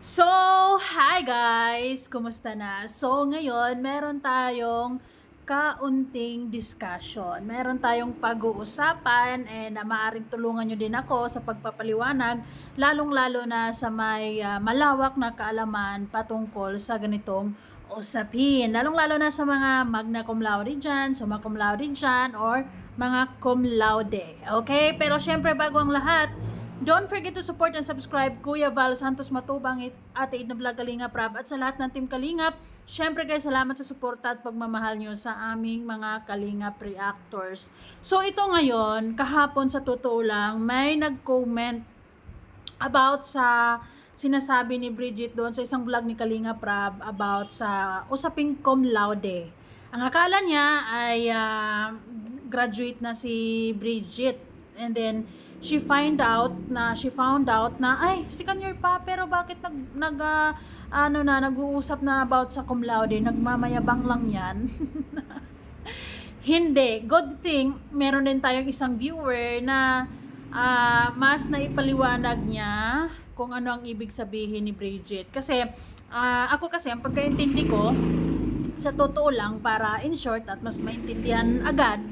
So, hi guys! Kumusta na? So, ngayon, meron tayong kaunting discussion. Meron tayong pag-uusapan and maaaring tulungan nyo din ako sa pagpapaliwanag, lalong-lalo na sa may malawak na kaalaman patungkol sa ganitong usapin. Lalong-lalo na sa mga magna cum laude dyan, summa cum laude dyan, or mga cum laude. Okay? Pero syempre, bago ang lahat, don't forget to support and subscribe Kuya Val Santos Matubang at Aid na Vlog Kalingap Rab at sa lahat ng Team Kalingap. Syempre guys, salamat sa suporta at pagmamahal nyo sa aming mga Kalingap reactors. So ito ngayon, kahapon sa totoo lang, may nag-comment about sa sinasabi ni Bridget doon sa isang vlog ni Kalingap Rab about sa usaping cum laude. Ang akala niya ay graduate na si Bridget, and then she found out na ay second year pa, pero bakit nag-uusap na about sa cum laude, nagmamayabang lang yan. Hindi, good thing meron din tayong isang viewer na mas naipaliwanag niya kung ano ang ibig sabihin ni Bridget. Kasi ako kasi ang pagkaintindi ko sa totoo lang, para in short at mas maintindihan agad,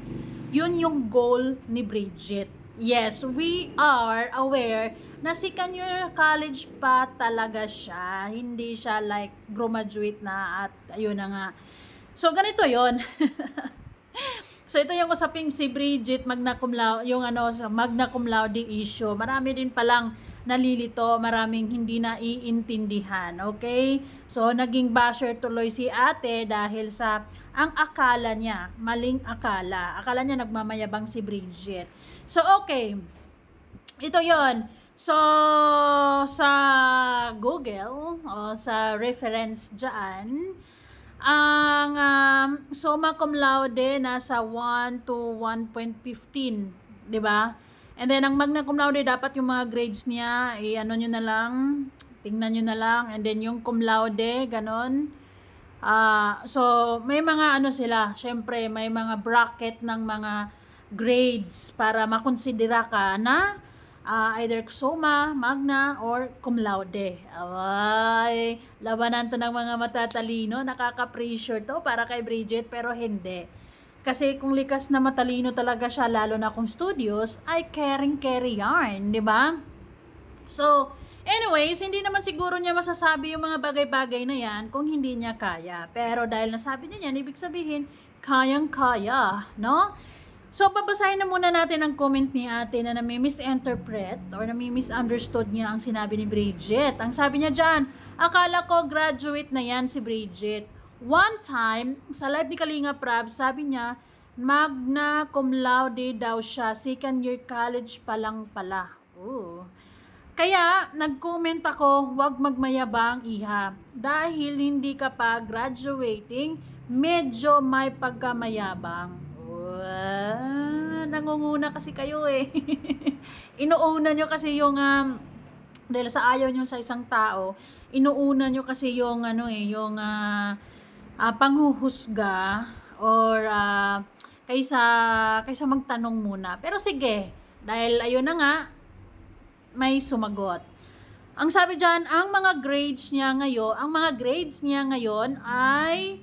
yun yung goal ni Bridget. Yes, we are aware na second year college pa talaga siya. Hindi siya like graduate na at ayun na nga. So ganito yon. So ito yung usaping si Bridget magna cum laude, yung sa magna cum laude issue. Marami din palang nalilito, maraming hindi naiintindihan. Okay? So naging basher tuloy si ate dahil sa ang akala niya, maling akala. Akala niya nagmamayabang si Bridget. So okay. Ito 'yon. So sa Google o sa reference diyan, ang summa cum laude nasa 1 to 1.15, 'di ba? And then ang magna cum laude dapat yung mga grades niya, ano niyo na lang, tingnan niyo na lang, and then yung cum laude ganon. So may mga sila, syempre may mga bracket ng mga grades para makonsidera ka na either summa, magna, or cum laude. Ay, labanan to ng mga matatalino. Nakaka-pressure to para kay Bridget, pero hindi. Kasi kung likas na matalino talaga siya, lalo na kung studios, ay carry yarn, di ba? So, anyways, hindi naman siguro niya masasabi yung mga bagay-bagay na yan kung hindi niya kaya. Pero dahil nasabi niya yan, ibig sabihin, kayang-kaya, no? So, babasahin na muna natin ang comment ni ate na nami-misinterpret or nami-misunderstood niya ang sinabi ni Bridget. Ang sabi niya dyan, akala ko graduate na yan si Bridget. One time, sa live ni Kalinga Prab, sabi niya, magna cum laude daw siya, second year college pa lang pala. Ooh. Kaya, nag-comment ako, huwag magmayabang iha. Dahil hindi ka pa graduating, medyo may pagkamayabang. Nangunguna kasi kayo eh. Inuuna nyo kasi yung dahil sa ayaw nyo sa isang tao, inuuna nyo kasi yung yung panghuhusga or kaysa magtanong muna. Pero sige, dahil ayun na nga, may sumagot. Ang sabi diyan, ang mga grades niya ngayon ay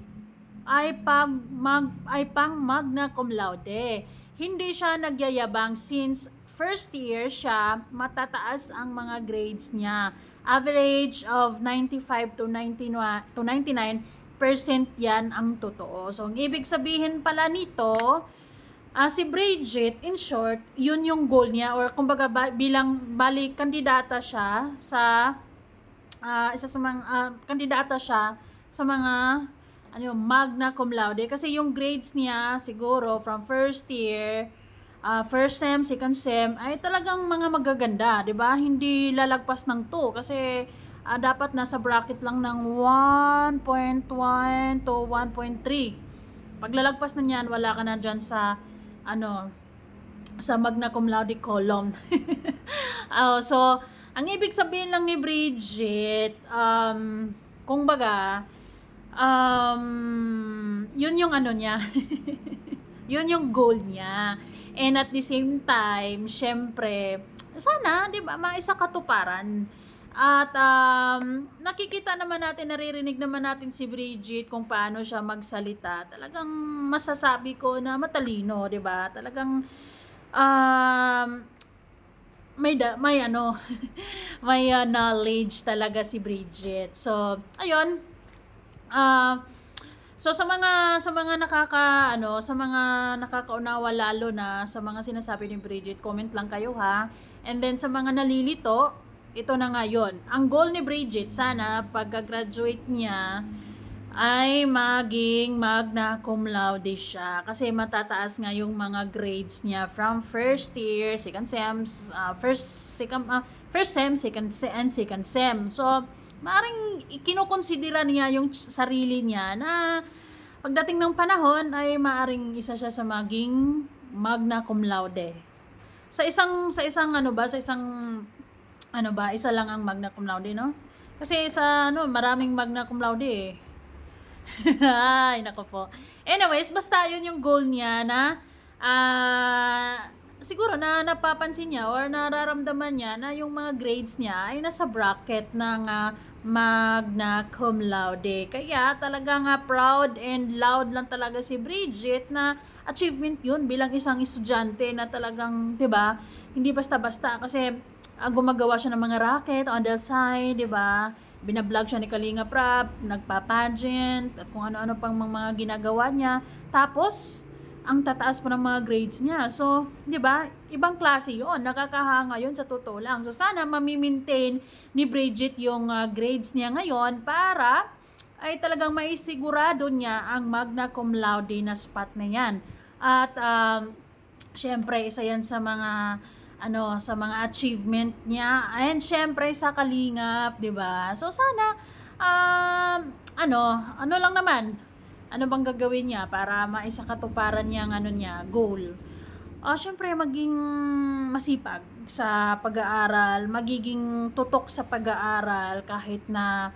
pang magna cum laude. Hindi siya nagyayabang since first year siya, matataas ang mga grades niya. Average of 95 to 99% yan ang totoo. So, ang ibig sabihin pala nito, si Bridget, in short, yun yung goal niya, or kumbaga bali kandidata siya sa isa sa mga kandidata siya sa mga magna cum laude, kasi yung grades niya siguro from first year, first sem, second sem ay talagang mga magaganda, 'di ba? Hindi lalagpas ng 2 kasi dapat nasa bracket lang ng 1.1 to 1.3. Pag lalagpas na niyan, wala ka na diyan sa sa magna cum laude column. So ang ibig sabihin lang ni Bridget, kung baga, yun yung niya. Yun yung goal niya. And at the same time, syempre, sana, 'di ba, maisa katuparan At nakikita naman natin, naririnig naman natin si Bridget kung paano siya magsalita. Talagang masasabi ko na matalino, 'di ba? Talagang um, may ano, may knowledge talaga si Bridget. So, ayun. Ah, so sa mga sa mga nakakaunawa lalo na sa mga sinasabi ni Bridget, comment lang kayo ha. And then sa mga nalilito, ito na nga yun. Ang goal ni Bridget, sana pagka-graduate niya ay maging magna cum laude siya. Kasi matataas nga yung mga grades niya from first year, second sem, first sem, and second sem. So, maaaring kinukonsidera niya yung sarili niya na pagdating ng panahon ay maaaring isa siya sa maging magna cum laude. Sa isang isa lang ang magna cum laude, no? Kasi sa maraming magna cum laude eh. Ay, nako po. Anyways, basta yun yung goal niya na siguro na napapansin niya or nararamdaman niya na yung mga grades niya ay nasa bracket ng magna cum laude. Kaya talagang proud and loud lang talaga si Bridget na achievement yun bilang isang estudyante na talagang, 'di ba? Hindi basta-basta kasi gumagawa siya ng mga racket on the side, 'di ba? Binablog siya ni Kalinga Prab, nagpa-pageant, at kung ano-ano pang mga ginagawa niya. Tapos, ang tataas pa ng mga grades niya. So, 'di ba? Ibang klase 'yon. Nakakahanga 'yon sa totoo lang. So, sana mami-maintain ni Bridget yung grades niya ngayon para ay talagang maisigurado niya ang magna cum laude na spot na 'yan. At syempre isa 'yan sa mga sa mga achievement niya, and syempre sa Kalingap, 'di ba? So sana ano lang naman, ano bang gagawin niya para maisakatuparan niya ang niya, goal. Syempre maging masipag sa pag-aaral, magiging tutok sa pag-aaral kahit na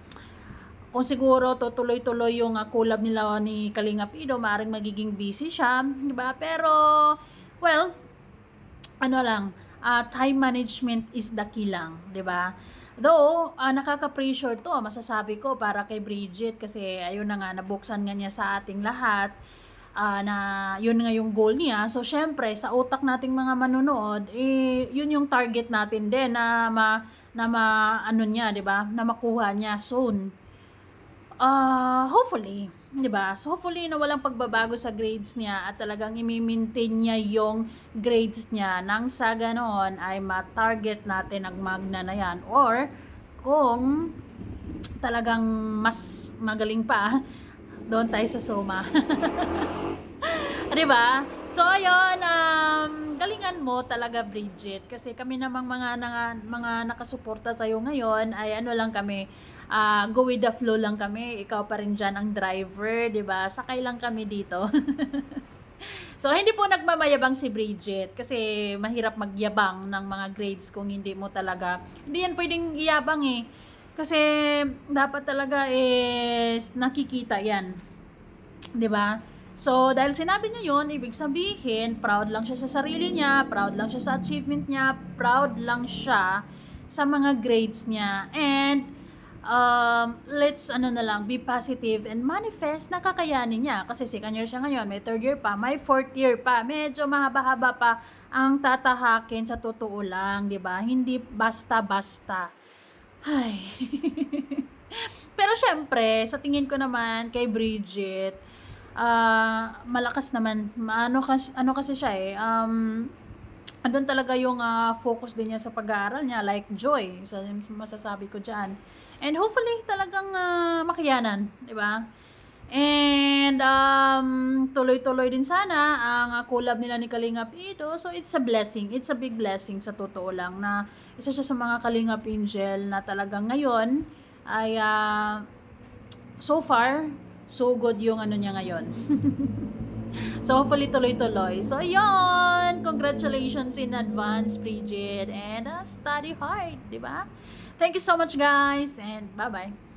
kung siguro tutuloy-tuloy yung collab nila ni Kalingap Ido, maaaring magiging busy siya, 'di ba? Pero well, time management is the key lang, 'di ba? Though nakaka-pressure 'to, masasabi ko para kay Bridget kasi ayun na nga nabuksan nga niya sa ating lahat na yun nga yung goal niya. So syempre sa utak nating mga manonood, yun yung target natin din na niya, 'di ba? Na makuha niya soon. Hopefully, 'di ba? So hopefully na walang pagbabago sa grades niya at talagang i-maintain niya yung grades niya nang sa ganoon ay ma-target natin ang magna na yan, or kung talagang mas magaling pa, doon tayo sa SOMA. 'Di ba? So ayun, galingan mo talaga Bridget kasi kami namang mga nakasuporta sa iyo ngayon ay lang kami, go with the flow lang kami. Ikaw pa rin diyan ang driver, 'di ba? Sakay lang kami dito. So hindi po nagmamayabang si Bridget kasi mahirap magyabang ng mga grades kung hindi yan pwedeng iyabang eh. Kasi dapat talaga is nakikita yan. 'Di ba? So, dahil sinabi niya yon, ibig sabihin, proud lang siya sa sarili niya, proud lang siya sa achievement niya, proud lang siya sa mga grades niya. And, let's be positive and manifest na kakayanin niya. Kasi second year siya ngayon, may third year pa, may fourth year pa. Medyo mahaba-haba pa ang tatahakin sa totoo lang, di ba? Hindi basta-basta. Ay. Pero syempre, sa tingin ko naman kay Bridget, malakas naman, kasi siya eh, andun talaga yung focus din niya sa pag-aaral niya, like joy, masasabi ko dyan. And hopefully talagang makayanan, di ba? And tuloy-tuloy din sana ang collab nila ni Kalingap Ido. So it's a blessing, it's a big blessing sa totoo lang na isa siya sa mga Kalingap Angel na talagang ngayon ay so far so good yung niya ngayon. So hopefully tuloy-tuloy. So ayun, congratulations in advance Bridget, and study hard, di ba? Thank you so much guys, and bye-bye.